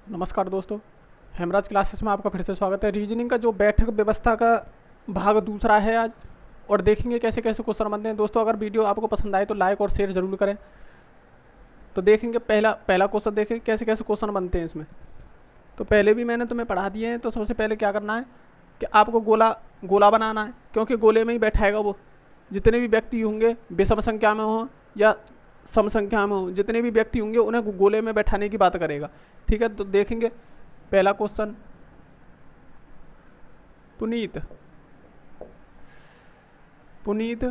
नमस्कार दोस्तों, हेमराज क्लासेस में आपका फिर से स्वागत है। रीजनिंग का जो बैठक व्यवस्था का भाग दूसरा है आज, और देखेंगे कैसे कैसे क्वेश्चन बनते हैं। दोस्तों अगर वीडियो आपको पसंद आए तो लाइक और शेयर जरूर करें। तो देखेंगे पहला क्वेश्चन, देखें कैसे कैसे क्वेश्चन बनते हैं इसमें। तो पहले भी मैंने तुम्हें पढ़ा दिए हैं। तो सबसे पहले क्या करना है कि आपको गोला बनाना है, क्योंकि गोले में ही बैठाएगा वो। जितने भी व्यक्ति होंगे, विषम संख्या में हो या सम संख्या में हो, जितने भी व्यक्ति होंगे उन्हें गोले में बैठाने की बात करेगा। ठीक है, तो देखेंगे पहला क्वेश्चन। पुनीत पुनीत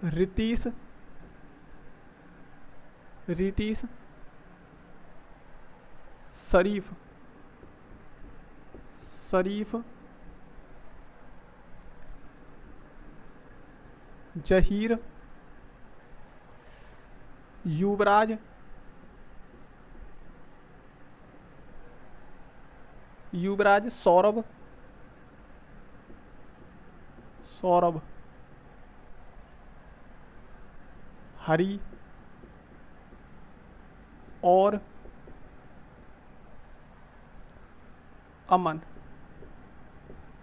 रितीश रितीश शरीफ शरीफ जहीर युवराज सौरभ हरी और अमन एक गोले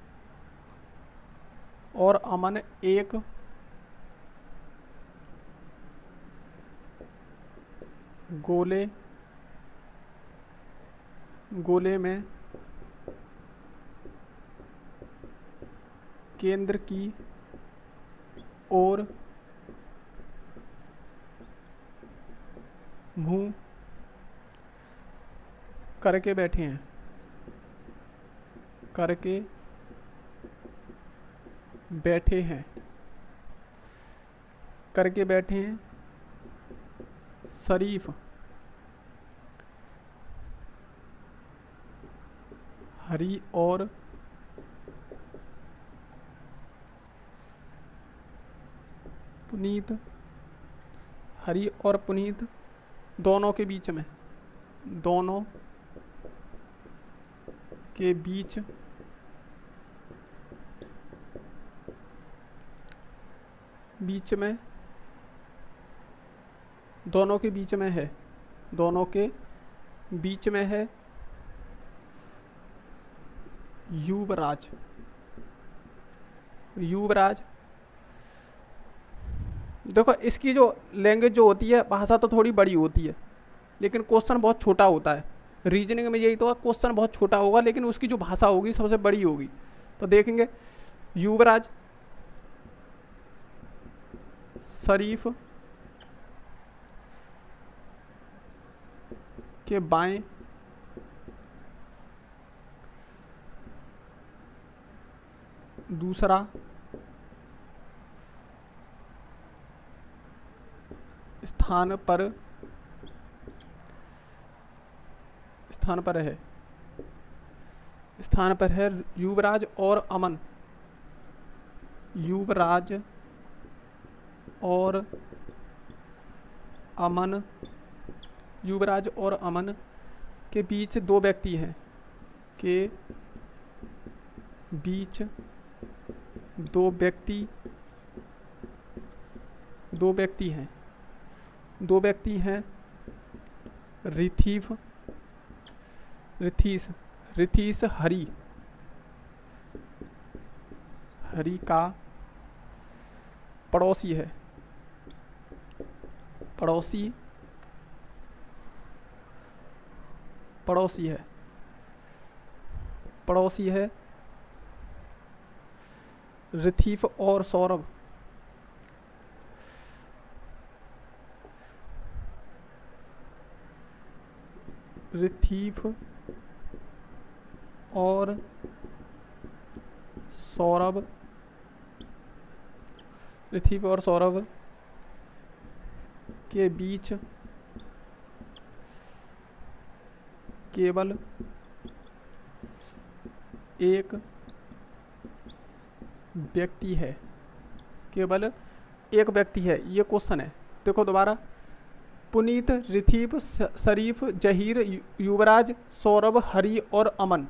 में केंद्र की ओर मुंह करके बैठे हैं शरीफ हरी और पुनीत दोनों के बीच में है युवराज। देखो इसकी जो लैंग्वेज जो होती है, भाषा तो थोड़ी बड़ी होती है, लेकिन क्वेश्चन बहुत छोटा होता है। रीजनिंग में यही तो है, क्वेश्चन बहुत छोटा होगा लेकिन उसकी जो भाषा होगी सबसे बड़ी होगी। तो देखेंगे युवराज शरीफ के बाएं दूसरा स्थान पर है युवराज और अमन। युवराज और अमन के बीच दो व्यक्ति हैं दो व्यक्ति हैं रिथीश हरी का पड़ोसी है रिथीफ और सौरभ के बीच केवल एक व्यक्ति है। ये क्वेश्चन है, देखो दोबारा। पुनीत रिथीफ शरीफ जहीर युवराज सौरभ हरी और अमन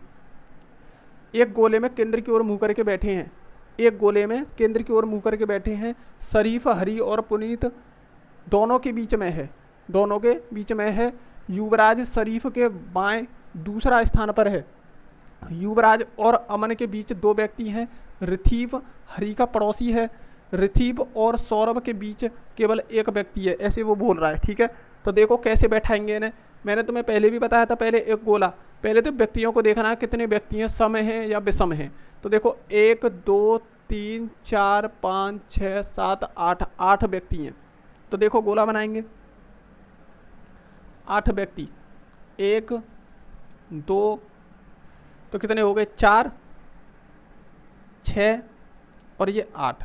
एक गोले में केंद्र की ओर मुंह करके बैठे हैं। शरीफ हरी और पुनीत दोनों के बीच में है युवराज शरीफ के बाएं दूसरा स्थान पर है। युवराज और अमन के बीच दो व्यक्ति हैं। रिथीप हरी का पड़ोसी है। रिथीप और सौरभ के बीच केवल एक व्यक्ति है, ऐसे वो बोल रहा है। ठीक है, तो देखो कैसे बैठाएंगे इन्हें। मैंने तुम्हें पहले भी बताया था, पहले एक गोला, पहले तो व्यक्तियों को देखना है कितने व्यक्ति हैं, सम हैं या विषम हैं। तो देखो 1 2 3 4 5 6 7 8, 8 व्यक्ति हैं। तो देखो गोला बनाएंगे, 8 व्यक्ति, 1 2, तो कितने हो गए, 4 6 और ये 8।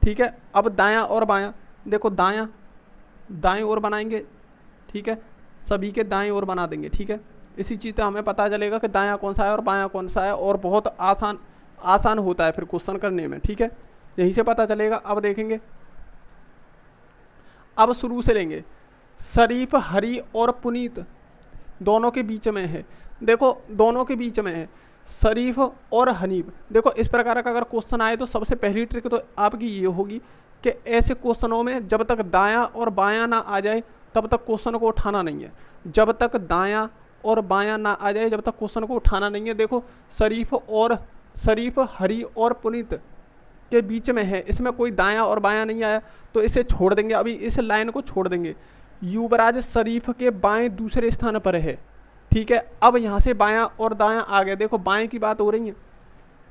ठीक है, अब दायां और बायां, देखो दाएं ओर बनाएंगे। ठीक है, सभी के दाएं ओर बना देंगे। ठीक है, इसी चीज़ से हमें पता चलेगा कि दायां कौन सा है और बायां कौन सा है, और बहुत आसान होता है फिर क्वेश्चन करने में। ठीक है, यहीं से पता चलेगा। अब देखेंगे, अब शुरू से लेंगे। शरीफ हरी और पुनीत दोनों के बीच में है। देखो दोनों के बीच में है शरीफ और हनीफ। देखो इस प्रकार का अगर क्वेश्चन आए तो सबसे पहली ट्रिक तो आपकी ये होगी कि ऐसे क्वेश्चनों में जब तक दायां और बायां ना आ जाए तब तक क्वेश्चन को उठाना नहीं है। जब तक दायां और बायां ना आ जाए जब तक क्वेश्चन को उठाना नहीं है। देखो शरीफ हरी और पुनीत के बीच में है, इसमें कोई दायां और बायां नहीं आया तो इसे छोड़ देंगे, अभी इस लाइन को छोड़ देंगे। युवराज शरीफ के बाएं दूसरे स्थान पर है। ठीक है, अब यहाँ से बायां और दायां आ गए। देखो बाएं की बात हो रही है,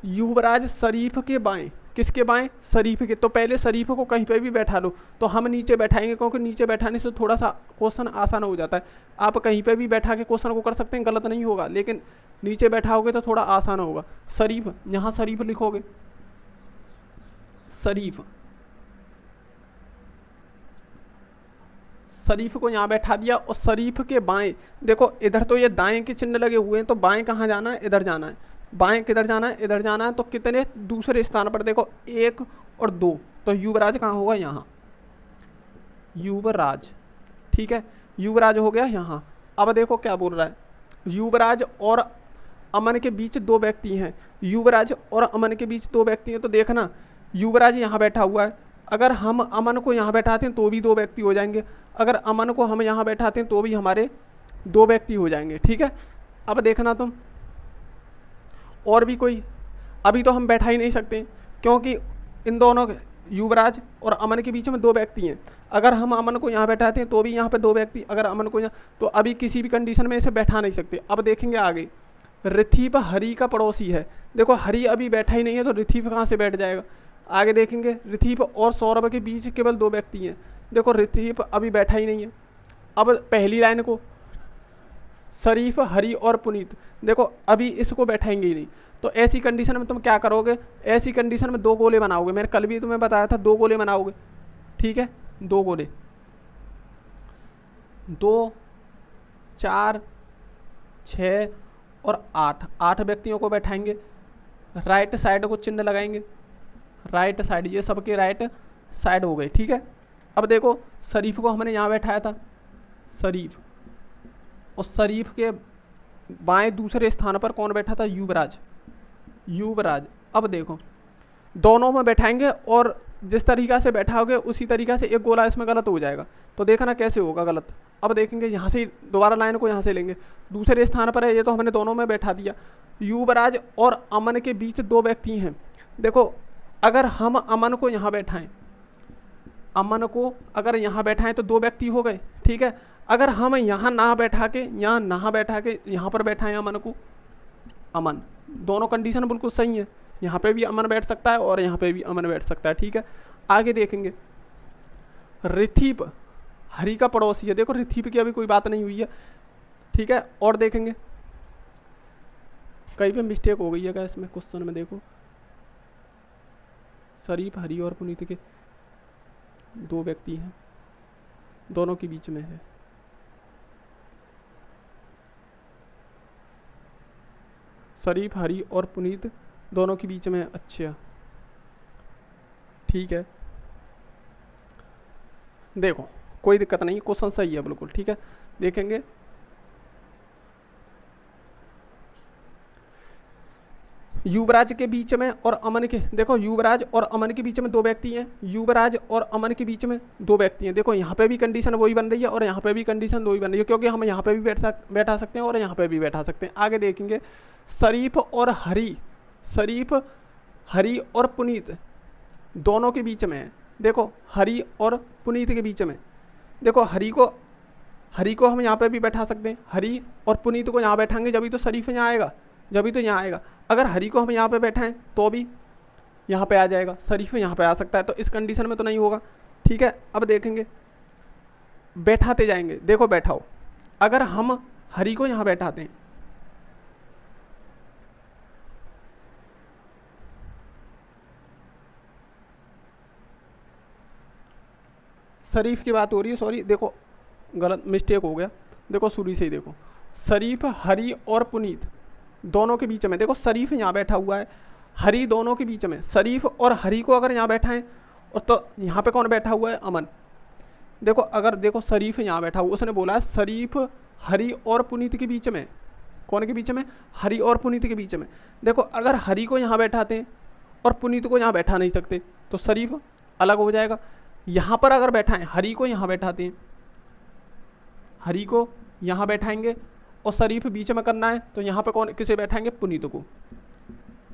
युवराज शरीफ के बाएं, किसके बाएं, शरीफ के। तो पहले शरीफ को कहीं पे भी बैठा लो, तो हम नीचे बैठाएंगे क्योंकि नीचे बैठाने से थोड़ा सा क्वेश्चन आसान हो जाता है। आप कहीं पे भी बैठा के क्वेश्चन को कर सकते हैं, गलत नहीं होगा, लेकिन नीचे बैठाओगे तो थोड़ा आसान होगा। शरीफ, यहाँ शरीफ लिखोगे, शरीफ को यहाँ बैठा दिया। और शरीफ के बाएं, देखो इधर तो ये दाएं के चिन्ह लगे हुए हैं, तो बाएं कहाँ जाना है, इधर जाना है। बाएं किधर जाना है, इधर जाना है। तो कितने दूसरे स्थान पर, देखो 1 और 2, तो युवराज कहाँ होगा, यहाँ युवराज। ठीक है, युवराज हो गया यहाँ। अब देखो क्या बोल रहा है, युवराज और अमन के बीच दो व्यक्ति हैं। युवराज और अमन के बीच दो व्यक्ति हैं, तो देखना युवराज यहाँ बैठा हुआ है। अगर हम अमन को यहाँ बैठाते हैं तो भी दो व्यक्ति हो जाएंगे, अगर अमन को हम यहाँ बैठाते हैं तो भी हमारे दो व्यक्ति हो जाएंगे। ठीक है, अब देखना तुम, और भी कोई, अभी तो हम बैठा ही नहीं सकते क्योंकि इन दोनों युवराज और अमन के बीच में दो व्यक्ति हैं। अगर हम अमन को यहाँ बैठाते हैं तो भी यहाँ पे दो व्यक्ति, अगर अमन को यहाँ, तो अभी किसी भी कंडीशन में इसे बैठा नहीं सकते। अब देखेंगे आगे, रिथीप हरी का पड़ोसी है। देखो हरी अभी बैठा ही नहीं है तो रिथीप कहाँ से बैठ जाएगा। आगे देखेंगे, रिथीप और सौरभ के बीच केवल दो व्यक्ति हैं। देखो रिथीप अभी बैठा ही नहीं है। अब पहली लाइन को, शरीफ हरी और पुनीत, देखो अभी इसको बैठाएंगे ही नहीं। तो ऐसी कंडीशन में तुम क्या करोगे, ऐसी कंडीशन में दो गोले बनाओगे। मैंने कल भी तुम्हें बताया था, दो गोले बनाओगे। ठीक है, दो गोले, 2 4 6 और 8 व्यक्तियों को बैठाएंगे। राइट साइड को चिन्ह लगाएंगे, राइट साइड, ये सबके राइट साइड हो गए। ठीक है, अब देखो शरीफ को हमने यहाँ बैठाया था, शरीफ, और शरीफ के बाएं दूसरे स्थान पर कौन बैठा था, युवराज। अब देखो दोनों में बैठाएंगे और जिस तरीका से बैठाओगे उसी तरीका से एक गोला इसमें गलत हो जाएगा। तो देखना कैसे होगा गलत। अब देखेंगे यहाँ से दोबारा लाइन को यहाँ से लेंगे, दूसरे स्थान पर है, ये तो हमने दोनों में बैठा दिया। युवराज और अमन के बीच दो व्यक्ति हैं। देखो अगर हम अमन को यहाँ बैठाएं, अमन को अगर यहाँ बैठाएं तो दो व्यक्ति हो गए। ठीक है, अगर हम यहाँ ना बैठा के यहाँ पर बैठाएं अमन को, अमन, दोनों कंडीशन बिल्कुल सही है। यहाँ पे भी अमन बैठ सकता है और यहाँ पे भी अमन बैठ सकता है। ठीक है, आगे देखेंगे, रिथीप हरी का पड़ोसी है। देखो रिथीप की अभी कोई बात नहीं हुई है। ठीक है, और देखेंगे कहीं पे मिस्टेक हो गई है क्या इसमें क्वेश्चन में। देखो शरीफ हरी और पुनीत के दो व्यक्ति हैं, दोनों के बीच में है। शरीफ हरी और पुनीत दोनों के बीच में है। अच्छा ठीक है, देखो कोई दिक्कत नहीं, क्वेश्चन सही है बिल्कुल। ठीक है, देखेंगे युवराज के बीच में और अमन के, देखो युवराज और अमन के बीच में दो व्यक्ति हैं, युवराज और अमन के बीच में दो व्यक्ति हैं। देखो यहाँ पे भी कंडीशन वही बन रही है और यहाँ पे भी कंडीशन वही बन रही है, क्योंकि हम यहाँ पे भी बैठा सकते हैं और यहाँ पे भी बैठा सकते हैं। आगे देखेंगे शरीफ और हरी, शरीफ हरी और पुनीत दोनों के बीच में है। देखो हरी और पुनीत के बीच में, देखो हरी को हम यहाँ पे भी बैठा सकते हैं, हरी और पुनीत को यहाँ बैठाएंगे जभी तो शरीफ यहाँ आएगा, जभी तो यहाँ आएगा। अगर हरी को हम यहाँ पे बैठाएं तो भी यहाँ पे आ जाएगा, शरीफ यहाँ पे आ सकता है, तो इस कंडीशन में तो नहीं होगा। ठीक है, अब देखेंगे बैठाते जाएंगे। देखो बैठाओ, अगर हम हरी को यहाँ बैठाते हैं, शरीफ की बात हो रही है, सॉरी देखो गलत मिस्टेक हो गया। देखो शुरू से ही देखो, शरीफ हरी और पुनीत दोनों के बीच में, देखो शरीफ यहाँ बैठा हुआ है, हरी दोनों के बीच में, शरीफ और हरी को अगर यहाँ बैठाएं और तो यहाँ पे कौन बैठा हुआ है, अमन। देखो अगर देखो शरीफ यहाँ बैठा हुआ, उसने बोला है शरीफ हरी और पुनीत के बीच में, कौन के बीच में, हरी और पुनीत के बीच में। देखो अगर हरी को यहाँ बैठाते हैं और पुनीत को यहाँ बैठा नहीं सकते तो शरीफ अलग हो जाएगा। यहाँ पर अगर बैठाएं, हरी को यहाँ बैठाते हैं, हरी को यहाँ बैठाएंगे और शरीफ बीच में करना है तो यहाँ पे कौन किसे बैठाएंगे, पुनीत को,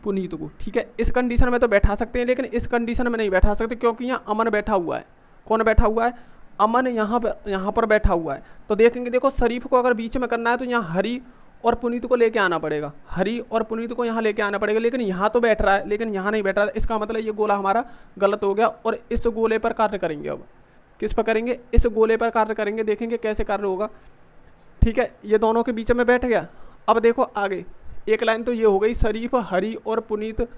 पुनीत को। ठीक है, इस कंडीशन में तो बैठा सकते हैं, लेकिन इस कंडीशन में नहीं बैठा सकते क्योंकि यहाँ अमन बैठा हुआ है। कौन बैठा हुआ है, अमन यहाँ पर बैठा हुआ है। तो देखेंगे, देखो शरीफ को अगर बीच में करना है तो यहाँ हरी और पुनीत को लेके आना पड़ेगा, हरी और पुनीत को यहाँ लेके आना पड़ेगा, लेकिन यहाँ तो बैठ रहा है, लेकिन यहाँ नहीं बैठ रहा है। इसका मतलब ये गोला हमारा गलत हो गया और इस गोले पर कार्य करेंगे। अब किस पर करेंगे, इस गोले पर कार्य करेंगे, देखेंगे कैसे कार्य होगा। ठीक है, ये दोनों के बीच में बैठ गया। अब देखो आगे एक लाइन तो ये हो गई, शरीफ हरी और पुनीत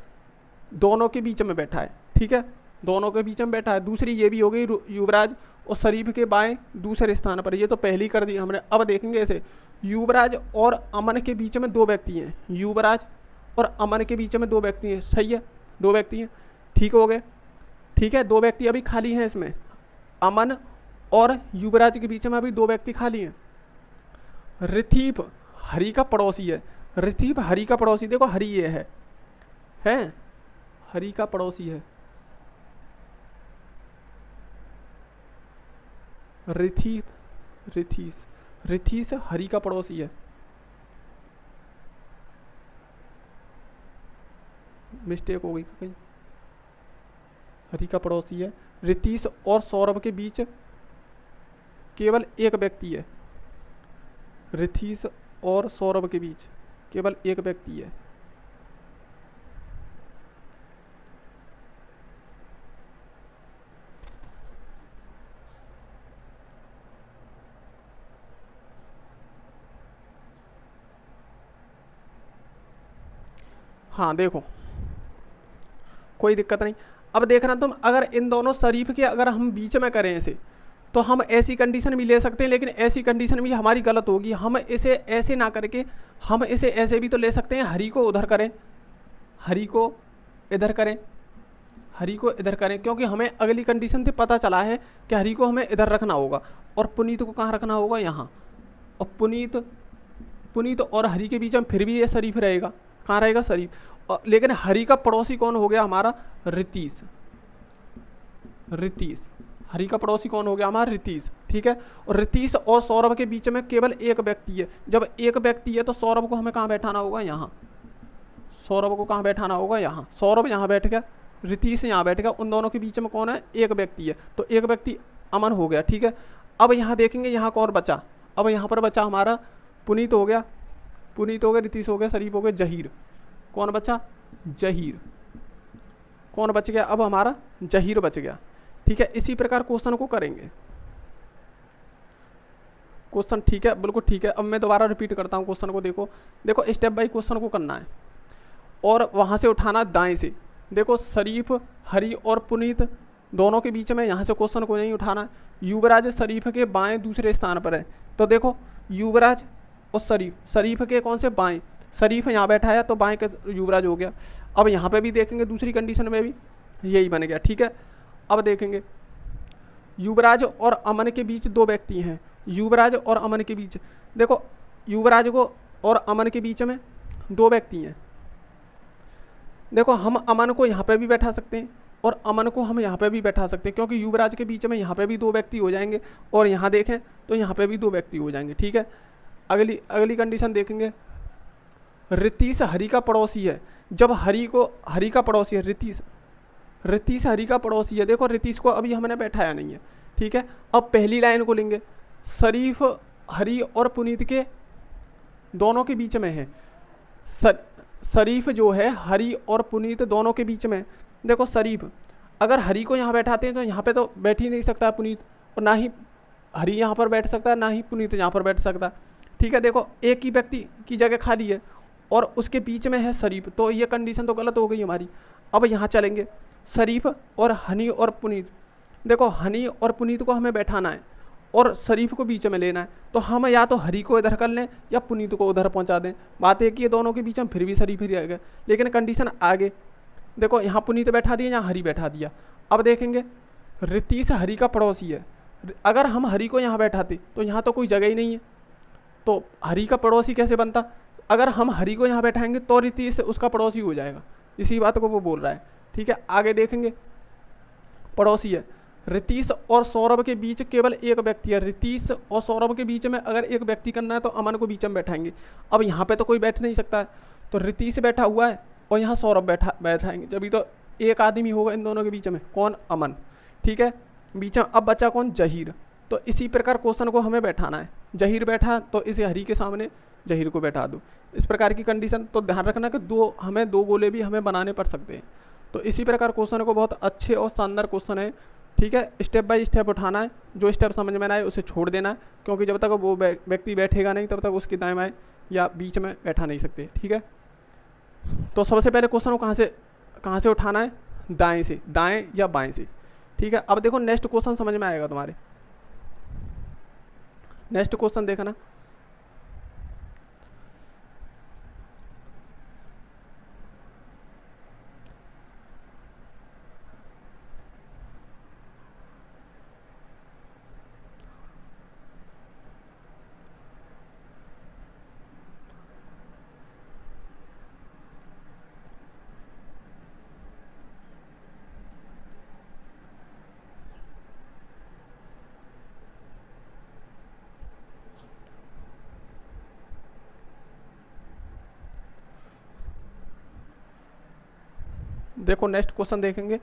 दोनों के बीच में बैठा है। ठीक है, दोनों के बीच में बैठा है। दूसरी ये भी हो गई, युवराज और शरीफ के बाएं दूसरे स्थान पर, ये तो पहली कर दी हमने। अब देखेंगे ऐसे, युवराज और अमन के बीच में दो व्यक्ति हैं, युवराज और अमन के बीच में दो व्यक्ति हैं। सही है, दो व्यक्ति हैं, ठीक हो गए। ठीक है, दो व्यक्ति अभी खाली हैं इसमें, अमन और युवराज के बीच में अभी दो व्यक्ति खाली हैं। रिथीप हरी का पड़ोसी है, रिथीप हरी का पड़ोसी, देखो हरी ये है हरी का पड़ोसी है। रिथीस हरी का पड़ोसी है। मिस्टेक हो गई कहीं, हरी का पड़ोसी है। रितीश और सौरभ के बीच केवल एक व्यक्ति है, रिथीश और सौरभ के बीच केवल एक व्यक्ति है। हाँ देखो कोई दिक्कत नहीं। अब देखना तुम, अगर इन दोनों शरीफ के अगर हम बीच में करें इसे तो हम ऐसी कंडीशन भी ले सकते हैं, लेकिन ऐसी कंडीशन भी हमारी गलत होगी। हम इसे ऐसे ना करके हम इसे ऐसे भी तो ले सकते हैं, हरी को उधर करें, हरी को इधर करें, हरी को इधर करें, क्योंकि हमें अगली कंडीशन से पता चला है कि हरी को हमें इधर रखना होगा और पुनीत को कहाँ रखना होगा, यहाँ। और पुनीत और हरी के बीच में फिर भी ये शरीफ रहेगा, कहाँ रहेगा, शरीफ। और लेकिन हरी का पड़ोसी कौन हो गया हमारा, रितीश। हरी का पड़ोसी कौन हो गया हमारा, रितीश। ठीक है, और रितीश और सौरभ के बीच में केवल एक व्यक्ति है। जब एक व्यक्ति है तो सौरभ को हमें कहाँ बैठाना होगा, यहाँ। सौरभ को कहाँ बैठाना होगा, यहाँ। सौरभ यहाँ बैठ गया, रितीश यहाँ बैठ गया, उन दोनों के बीच में कौन है, एक व्यक्ति है, तो एक व्यक्ति अमन हो गया। ठीक है, अब यहाँ देखेंगे यहाँ कौन बचा। अब यहाँ पर बचा हमारा पुनीत हो गया, रितीश हो गया, शरीफ हो गया, जहीर। कौन बचा, जहीर। कौन बच गया, अब हमारा जहीर बच गया। ठीक है, इसी प्रकार क्वेश्चन को करेंगे। क्वेश्चन ठीक है, बिल्कुल ठीक है। अब मैं दोबारा रिपीट करता हूँ क्वेश्चन को। देखो स्टेप बाय क्वेश्चन को करना है और वहाँ से उठाना दाएं से। देखो शरीफ हरी और पुनीत दोनों के बीच में, यहाँ से क्वेश्चन को नहीं उठाना। युवराज शरीफ के बाएं दूसरे स्थान पर है, तो देखो युवराज और शरीफ के कौन से, बाएं। शरीफ यहाँ बैठा है तो बाएं के युवराज हो गया। अब यहाँ पे भी देखेंगे दूसरी कंडीशन में भी यही बन गया। ठीक है, अब देखेंगे युवराज और अमन के बीच दो व्यक्ति हैं, युवराज और अमन के बीच। देखो युवराज को और अमन के बीच में दो व्यक्ति हैं, देखो हम अमन को यहाँ पे भी बैठा सकते हैं और अमन को हम यहाँ पे भी बैठा सकते हैं, क्योंकि युवराज के बीच में यहाँ पे भी दो व्यक्ति हो जाएंगे और यहाँ देखें तो यहाँ पे भी दो व्यक्ति हो जाएंगे। ठीक है, अगली अगली कंडीशन देखेंगे। रितीश हरि का पड़ोसी है। जब हरि का पड़ोसी है, रितीश हरि का पड़ोसी है। देखो रितीश को अभी हमने बैठाया नहीं है। ठीक है, अब पहली लाइन को लेंगे। शरीफ हरि और पुनीत के दोनों के बीच में है। शरीफ जो है हरि और पुनीत दोनों के बीच में। देखो शरीफ, अगर हरि को यहाँ बैठाते हैं तो यहाँ पे तो बैठ ही नहीं सकता है पुनीत, और ना ही हरि यहाँ पर बैठ सकता है, ना ही पुनीत यहाँ पर बैठ सकता है। ठीक है, देखो एक ही व्यक्ति की जगह खाली है और उसके बीच में है शरीफ, तो ये कंडीशन तो गलत हो गई हमारी। अब यहाँ चलेंगे, शरीफ और हनी और पुनीत। देखो हनी और पुनीत को हमें बैठाना है और शरीफ को बीच में लेना है, तो हम या तो हरी को इधर कर लें या पुनीत को उधर पहुंचा दें। बात एक ही है, दोनों के बीच में फिर भी शरीफ ही रहेगा, लेकिन कंडीशन आगे। देखो यहाँ पुनीत बैठा दिया, यहाँ हरी बैठा दिया। अब देखेंगे रितीश हरी का पड़ोसी है। अगर हम हरी को यहाँ बैठाते तो यहाँ तो कोई जगह ही नहीं है, तो हरी का पड़ोसी कैसे बनता। अगर हम हरी को यहाँ बैठाएंगे तो रितीश उसका पड़ोसी हो जाएगा, इसी बात को वो बोल रहा है। ठीक है, आगे देखेंगे, पड़ोसी है। रितीश और सौरभ के बीच केवल एक व्यक्ति है। रितीश और सौरभ के बीच में अगर एक व्यक्ति करना है तो अमन को बीच में बैठाएंगे। अब यहाँ पे तो कोई बैठ नहीं सकता है, तो रितीश बैठा हुआ है और यहाँ सौरभ बैठाएंगे, जब तो एक आदमी होगा इन दोनों के बीच में, कौन, अमन। ठीक है, बीच में अब बचा कौन, जहीर। तो इसी प्रकार क्वेश्चन को हमें बैठाना है। जहीर बैठा तो इसे हरी के सामने जहीर को बैठा दो, इस प्रकार की कंडीशन। तो ध्यान रखना कि हमें दो गोले भी हमें बनाने पड़ सकते हैं। तो इसी प्रकार क्वेश्चन को बहुत अच्छे और शानदार क्वेश्चन है। ठीक है, स्टेप बाय स्टेप उठाना है, जो स्टेप समझ में ना आए उसे छोड़ देना है, क्योंकि जब तक वो व्यक्ति बैठेगा नहीं तब तक उसकी दाएं बाएं या बीच में बैठा नहीं सकते। ठीक है, तो सबसे पहले क्वेश्चन को कहाँ से उठाना है, दाएं से, दाएं या बाएं से। ठीक है, अब देखो नेक्स्ट क्वेश्चन समझ में आएगा तुम्हारे। नेक्स्ट क्वेश्चन देखना, देखो नेक्स्ट क्वेश्चन देखेंगे।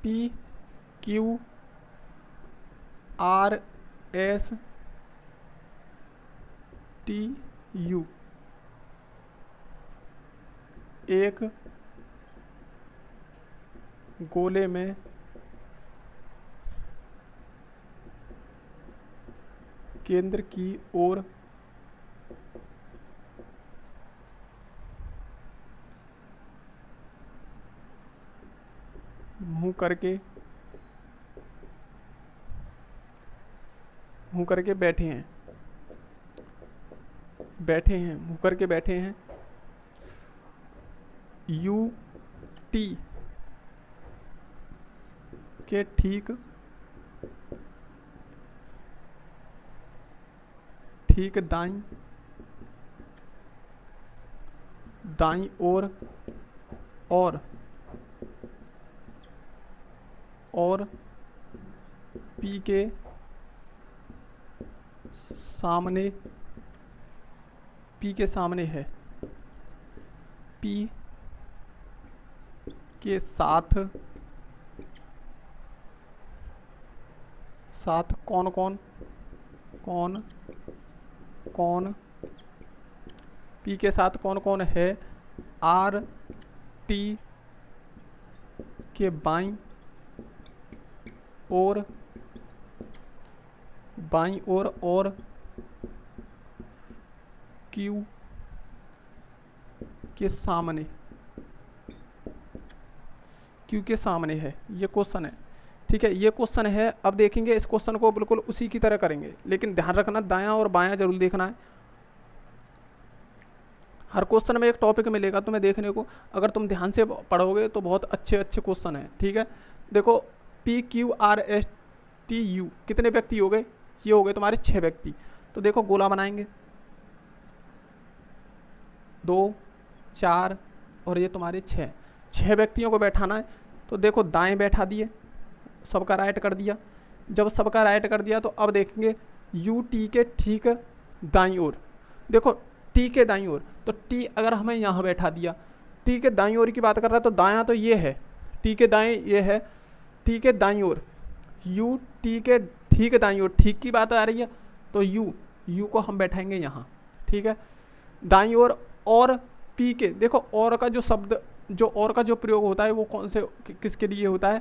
P Q R S T U एक गोले में केंद्र की ओर मुंह करके बैठे हैं, मुंह करके बैठे हैं। U T के ठीक दाईं ओर और P के सामने है। P के साथ कौन P के साथ कौन है। R T के बाईं ओर और Q के सामने है। ये क्वेश्चन है। ठीक है, ये क्वेश्चन है। अब देखेंगे इस क्वेश्चन को बिल्कुल उसी की तरह करेंगे, लेकिन ध्यान रखना दायां और बायां जरूर देखना है। हर क्वेश्चन में एक टॉपिक मिलेगा तुम्हें देखने को, अगर तुम ध्यान से पढ़ोगे तो बहुत अच्छे क्वेश्चन है। ठीक है, देखो P Q R S T U, कितने व्यक्ति हो गए, ये हो गए तुम्हारे 6 व्यक्ति। तो देखो गोला बनाएंगे, 2 4 और ये तुम्हारे 6 व्यक्तियों को बैठाना है। तो देखो दाएं बैठा दिए, सबका राइट कर दिया। जब सबका राइट कर दिया तो अब देखेंगे यू टी के ठीक दाईं ओर, देखो टी के दाईं ओर, तो टी अगर हमें यहाँ बैठा दिया, टी के दाईं ओर की बात कर रहा है तो दायां तो ये है, टी के दाएं ये है, टी के दाईं ओर यू टी के ठीक दाईं ओर, ठीक की बात आ रही है तो यू को हम बैठाएंगे यहाँ, ठीक है दाईं ओर। और पी के, देखो और का जो शब्द, जो और का जो प्रयोग होता है वो कौन से किसके लिए होता है,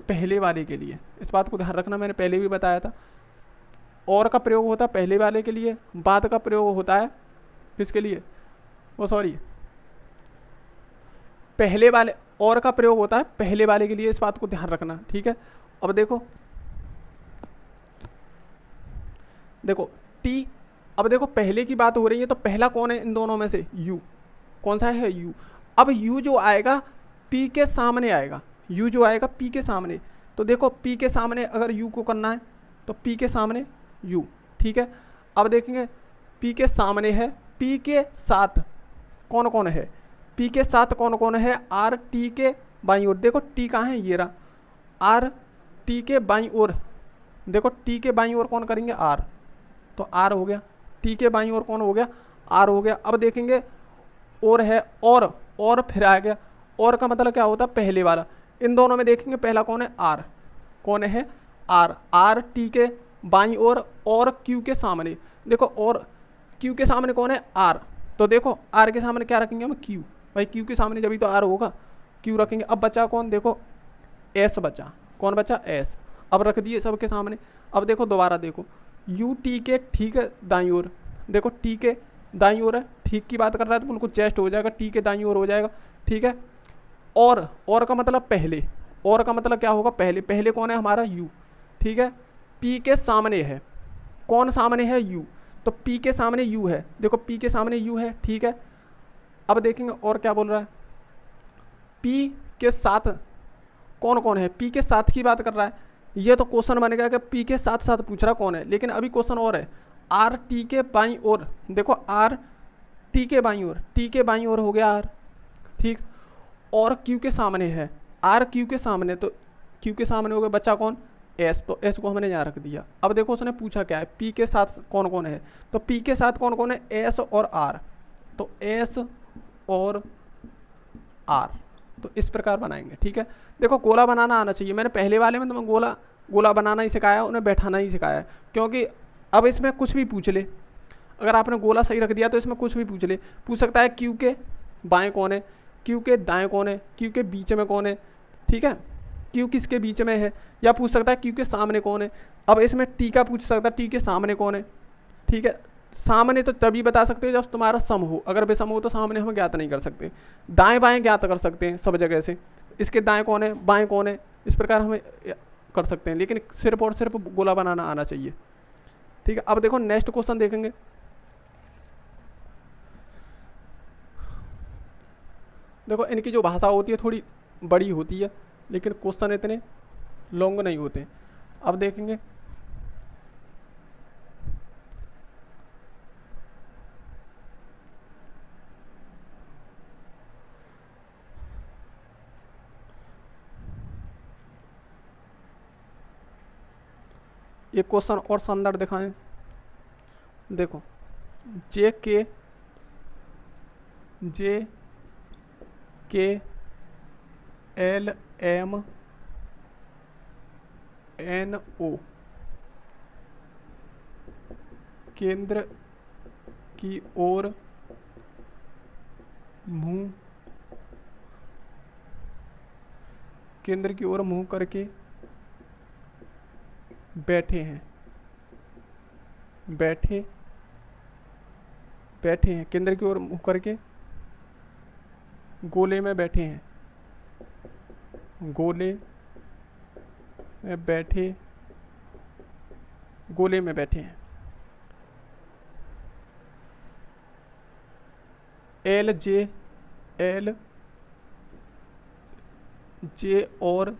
पहले वाले के लिए। इस बात को ध्यान रखना, मैंने पहले भी बताया था। और का प्रयोग होता है पहले वाले के लिए, बाद का प्रयोग होता है किसके लिए, वो सॉरी पहले वाले, और का प्रयोग होता है पहले वाले के लिए, इस बात को ध्यान रखना, ठीक है। अब देखो टी, अब देखो पहले की बात हो रही है तो पहला कौन है इन दोनों में से, यू, कौन सा है यू। अब यू जो आएगा पी के सामने आएगा, यू जो आएगा पी के सामने, तो देखो पी के सामने अगर यू को करना है तो पी के सामने यू, ठीक है। अब देखेंगे पी के सामने है, पी के साथ कौन कौन है, पी के साथ कौन कौन है, आर टी के बाईं ओर, देखो टी कहाँ है, ये रहा, आर टी के बाईं ओर, देखो टी के बाईं ओर कौन करेंगे, आर, तो आर हो गया, टी के बाईं ओर कौन हो गया, आर हो गया। अब देखेंगे और है, और फिर आ गया, और का मतलब क्या होता है, पहले वाला। इन दोनों में देखेंगे पहला कौन है, आर, कौन है, आर टी के बाईं ओर और क्यू के सामने, देखो और क्यू के सामने कौन है, आर, तो देखो आर के सामने क्या रखेंगे हम, क्यू, भाई क्यू के सामने जब भी तो आर होगा, क्यू रखेंगे। अब बचा कौन, देखो एस बचा, कौन बचा, एस, अब रख दिए सबके सामने। अब देखो दोबारा देखो यू टी के ठीक है दाईं ओर, देखो टी के दाईं ओर है, ठीक की बात कर रहा है तो बिल्कुल चेस्ट हो जाएगा, टी के दाईं ओर हो जाएगा, ठीक है। और का मतलब पहले, और का मतलब क्या होगा, पहले, पहले कौन है हमारा, यू, ठीक है। पी के सामने है, कौन सामने है, यू, तो पी के सामने यू है, देखो पी के सामने यू है, ठीक है। अब देखेंगे और क्या बोल रहा है, पी के साथ कौन कौन है, पी के साथ की बात कर रहा है, ये तो क्वेश्चन बनेगा कि पी के साथ साथ पूछ रहा कौन है, लेकिन अभी क्वेश्चन और है, आर टी के बाईं ओर, देखो आर टी के बाईं ओर, टी के बाईं ओर हो गया आर, ठीक, और क्यू के सामने है, आर क्यू के सामने, तो क्यू के सामने हो गया, बच्चा कौन, एस, तो एस को हमने यहाँ रख दिया। अब देखो उसने पूछा क्या है, पी के साथ कौन कौन है, तो पी के साथ कौन कौन है, एस और आर, तो एस और आर, तो इस प्रकार बनाएंगे, ठीक है। देखो गोला बनाना आना चाहिए, मैंने पहले वाले में तुम्हें गोला बनाना ही सिखाया, उन्हें बैठाना ही सिखाया, क्योंकि अब इसमें कुछ भी पूछ ले, अगर आपने गोला सही रख दिया तो इसमें कुछ भी पूछ ले, पूछ सकता है क्यू के बाएं कौन है, क्यू के दाएं कौन है, क्यू के बीच में कौन है, ठीक है, क्यू किसके बीच में है, या पूछ सकता है क्यू के सामने कौन है। अब इसमें टी का पूछ सकता है, टी के सामने कौन है, ठीक है। सामने तो तभी बता सकते हो जब तुम्हारा सम हो, अगर बेसम हो तो सामने हम ज्ञात नहीं कर सकते, दाएं बाएं ज्ञात कर सकते हैं सब जगह से, इसके दाएं कौन है बाएं कौन है, इस प्रकार हमें कर सकते हैं, लेकिन सिर्फ और सिर्फ गोला बनाना आना चाहिए, ठीक है। अब देखो नेक्स्ट क्वेश्चन देखेंगे, देखो इनकी जो भाषा होती है थोड़ी बड़ी होती है, लेकिन क्वेश्चन इतने लॉन्ग नहीं होते। अब देखेंगे एक क्वेश्चन और शानदार दिखाएं, देखो जे के एल एम एन ओ केंद्र की ओर मुंह, केंद्र की ओर मुंह करके बैठे हैं, बैठे हैं, केंद्र की ओर मुंह करके गोले में बैठे हैं, गोले में बैठे, गोले में बैठे हैं। एल जे और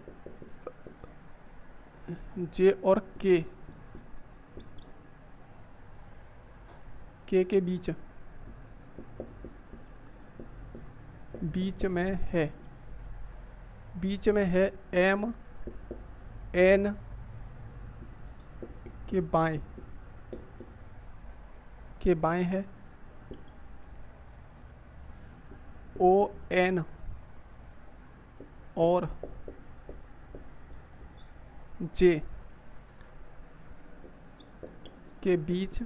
जे और के के बीच में है, बीच में है एम एन के बाएं है ओ एन और जे के बीच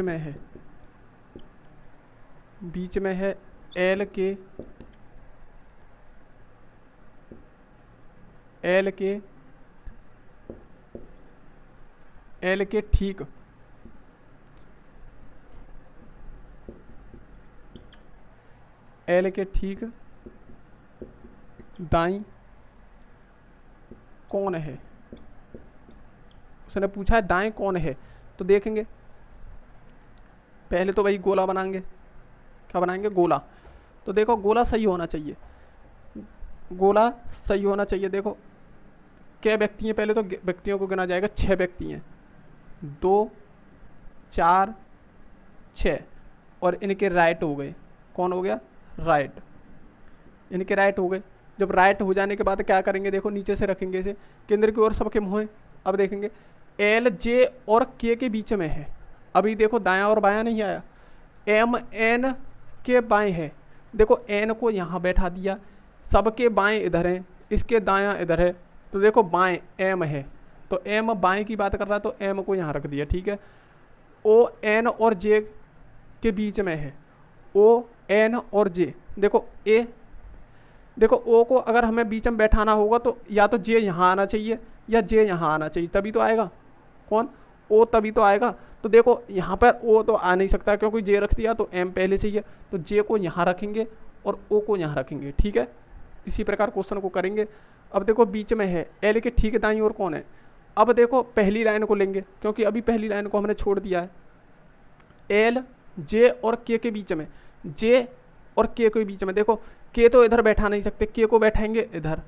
में है, बीच में है एल के ठीक दाईं कौन है। उसने पूछा है दाएं कौन है, तो देखेंगे पहले तो वही गोला बनाएंगे। क्या बनाएंगे? गोला। तो देखो गोला सही होना चाहिए, गोला सही होना चाहिए। देखो क्या व्यक्ति हैं, पहले तो व्यक्तियों को गिना जाएगा, 6 व्यक्ति हैं, 2 4 6 और इनके राइट हो गए। कौन हो गया? राइट। इनके राइट हो गए। जब राइट हो जाने के बाद क्या करेंगे? देखो नीचे से रखेंगे इसे, केंद्र की ओर सबके मुँह हैं। अब देखेंगे एल जे और के बीच में है। अभी देखो दायां और बायां नहीं आया, एम एन के बाएं है। देखो एन को यहाँ बैठा दिया, सबके बाएं इधर हैं, इसके दायां इधर है, तो देखो बाएं एम है, तो एम बाएं की बात कर रहा है तो एम को यहाँ रख दिया। ठीक है। ओ एन और जे के बीच में है, ओ एन और जे। देखो ए, देखो ओ को अगर हमें बीच में बैठाना होगा तो या तो जे यहाँ आना चाहिए या जे यहाँ आना चाहिए, तभी तो आएगा। कौन? ओ, तभी तो आएगा। तो देखो यहाँ पर ओ तो आ नहीं सकता क्योंकि जे रख दिया तो एम पहले से ही है, तो जे को यहाँ रखेंगे और ओ को यहाँ रखेंगे। ठीक है। इसी प्रकार क्वेश्चन को करेंगे। अब देखो बीच में है, एल के ठीक दाईं ओर कौन है? अब देखो पहली लाइन को लेंगे क्योंकि अभी पहली लाइन को हमने छोड़ दिया है। एल जे और के बीच में, जे और के बीच में। देखो के तो इधर बैठा नहीं सकते, के को बैठाएंगे इधर,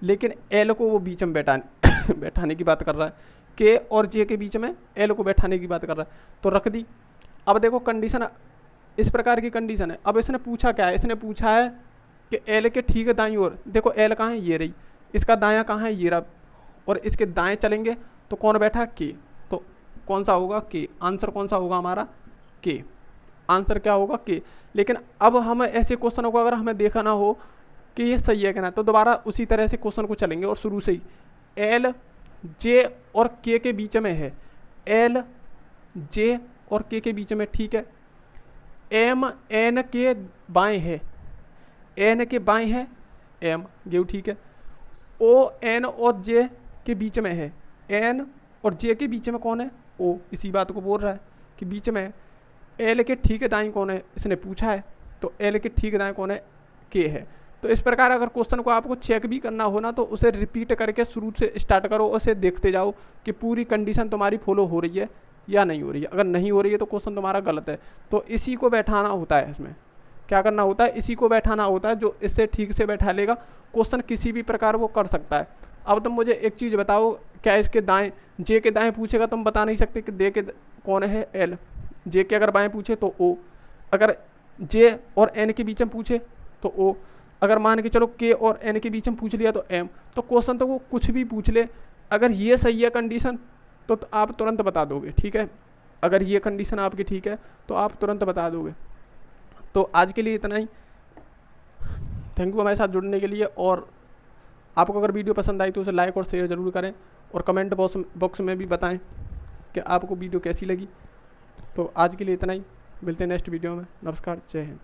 लेकिन एल को वो बीच में बैठाने की बात कर रहा है। के और जे के बीच में एल को बैठाने की बात कर रहा है, तो रख दी। अब देखो कंडीशन इस प्रकार की कंडीशन है। अब इसने पूछा क्या है? इसने पूछा है कि एल के ठीक दाईं ओर, देखो एल कहाँ है? ये रही। इसका दायां कहाँ है? ये रहा। और इसके दाएं चलेंगे तो कौन बैठा? के। तो कौन सा होगा? के। आंसर कौन सा होगा हमारा? के। आंसर क्या होगा? के। लेकिन अब हम ऐसे क्वेश्चनों को अगर हमें देखना हो कि ये सही है कि ना, तो दोबारा उसी तरह से क्वेश्चन को चलेंगे और शुरू से ही एल जे और के बीच में है, एल जे और के बीच में। ठीक है। एम एन के बाएं है, एन के बाएं है एम, गेव। ठीक है। ओ एन और जे के बीच में है, एन और जे के बीच में कौन है? ओ। इसी बात को बोल रहा है कि बीच में है। एल के ठीक दाईं कौन है? इसने पूछा है, तो एल के ठीक दाईं कौन है? के है। तो इस प्रकार अगर क्वेश्चन को आपको चेक भी करना हो ना, तो उसे रिपीट करके शुरू से स्टार्ट करो, उसे देखते जाओ कि पूरी कंडीशन तुम्हारी फॉलो हो रही है या नहीं हो रही है। अगर नहीं हो रही है तो क्वेश्चन तुम्हारा गलत है। तो इसी को बैठाना होता है, इसमें क्या करना होता है? इसी को बैठाना होता है। जो इससे ठीक से बैठा लेगा क्वेश्चन किसी भी प्रकार वो कर सकता है। अब तुम मुझे एक चीज़ बताओ, क्या इसके दाएं, जे के दाएं पूछेगा तुम बता नहीं सकते कि दे के कौन है? एल। जे के अगर बाएं पूछे तो ओ, अगर जे और एन के बीच में पूछे तो ओ, अगर मान के चलो के और एन के बीच में पूछ लिया तो एम। तो क्वेश्चन तो वो कुछ भी पूछ ले, अगर ये सही है कंडीशन तो आप तुरंत बता दोगे। ठीक है। अगर ये कंडीशन आपकी ठीक है तो आप तुरंत बता दोगे। तो आज के लिए इतना ही। थैंक यू हमारे साथ जुड़ने के लिए। और आपको अगर वीडियो पसंद आई तो उसे लाइक और शेयर ज़रूर करें और कमेंट बॉक्स में भी बताएं कि आपको वीडियो कैसी लगी। तो आज के लिए इतना ही, मिलते हैं नेक्स्ट वीडियो में। नमस्कार, जय हिंद।